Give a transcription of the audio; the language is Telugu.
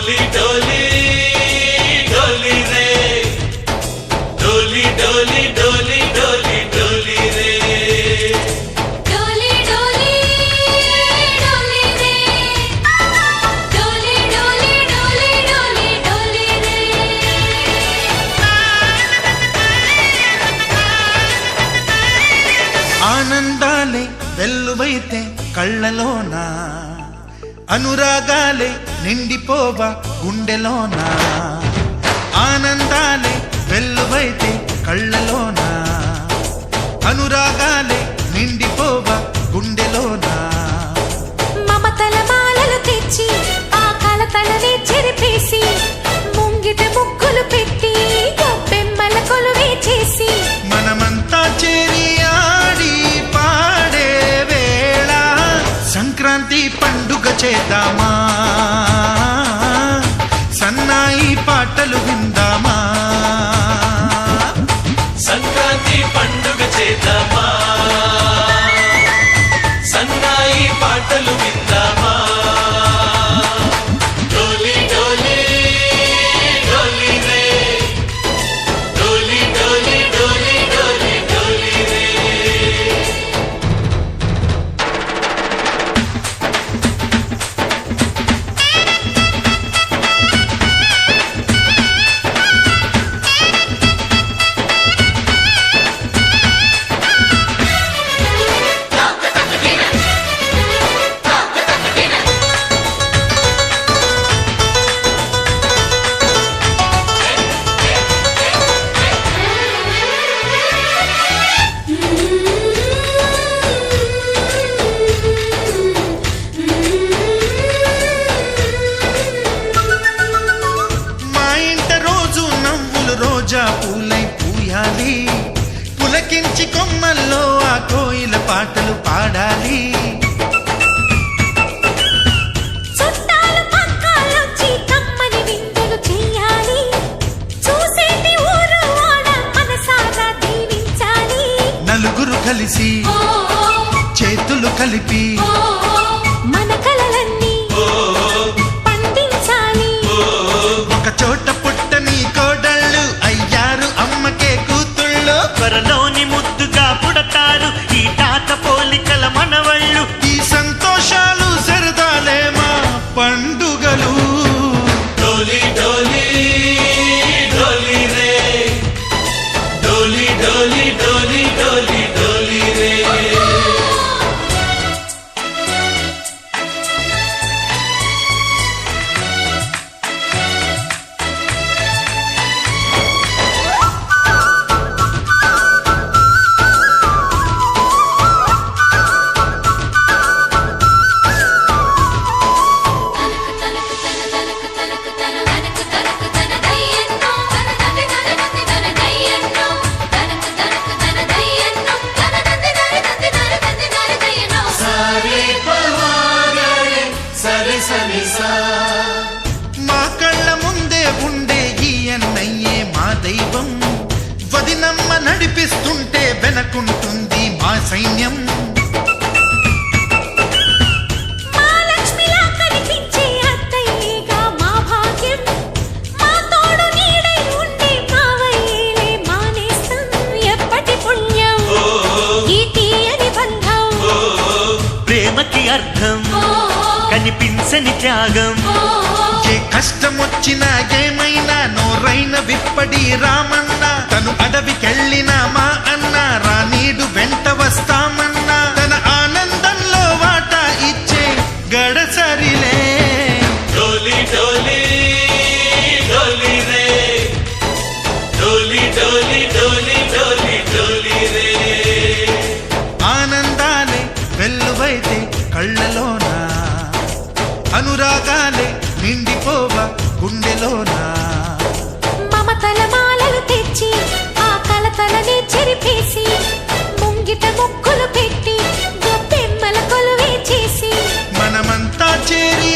डोली डोली डोली रे डोली डोली डोली डोली डोली रे डोली डोली डोली रे डोली डोली डोली डोली डोली रे ఆనందాలే వెల్లువైతే కళ్ళలోనా అనురాగాలే నిండిపోవా గుండెలోనా ఆనందాలే వెల్లువైతే కళ్ళలోనా అనురాగాలే నిండిపోవా గుండెలోనా మమతల మాలలు తెచ్చి ఆ కలతలనే చెరిపేసి ముంగిట ముగ్గులు పెట్టి గొప్పెమ్మల కొలువే చేసి మనమంతా చేరి ఆడి పాడే వేళ సంక్రాంతి పండుగ చేద్దామా సన్నాయి పాటలు విందామా సంక్రాంతి పండుగ చేద్దామా సన్నాయి పాటలు విందామా డోలి డోలి డోలి రే డోలి డోలి డోలి డోలి డోలి రే మా ఇంట రోజు నవ్వులు రోజా పూలై పూయాలి పులకించి కొమ్మల్లో ఆ కోయిల పాటలు పాడాలి చుట్టాలు పక్కాలొచ్చి కమ్మని విందులు చెయ్యాలి చూసేటి ఊరు వాడ మనసారా దీవించాలి నలుగురు కలిసి చేతులు కలిపి మన కలలన్నీ పండించాలి ఒక చోట పుట్టని కోడళ్ళు అయ్యారు అమ్మకే కూతుళ్ళు త్వరలోని ముద్దుగా పుడతారు ఈ తాత పోలికల మనవళ్ళు ఈ సంతోషాలు సరదాలే మా పండుగలు डोली डोली डोली रे डोली डोली डोली डोली डोली रे सारे पवारे सरे सरे सा మా కళ్ళ ముందే ఉండే ఈ అన్నయ్యే మా దైవం వదినమ్మ నడిపిస్తుంటే వెనకుంటుంది మా సైన్యం మా లక్ష్మిలా కనిపించే అత్తయ్యేగా మా భాగ్యం మా తోడు నీడై ఉండే మావయ్యేలే మా నేస్తం ఎప్పటి పుణ్యం ఈ తీయని బంధం ప్రేమకి అర్థం కనిపించని త్యాగం ఏ కష్టం వచ్చినా ఏమైనా నోరైన విప్పడి రామన్న తను అడవికెళ్ళిన మా అన్న రానీడు వెంట వస్తామన్నా తన ఆనందంలో వాటా ఇచ్చే గడసరిలే डोली डोली डोली रे डोली डोली डोली डोली डोली रे ఆనందాలే వెల్లువైతే కళ్ళలోనా అనురాగాలే నిండిపోవా గుండెలోనా మమతల మాలలు తెచ్చి ఆ కలతలనే చెరిపేసి ముంగిట ముగ్గులు పెట్టి గొప్పెమ్మల కొలువే చేసి మనమంతా చేరి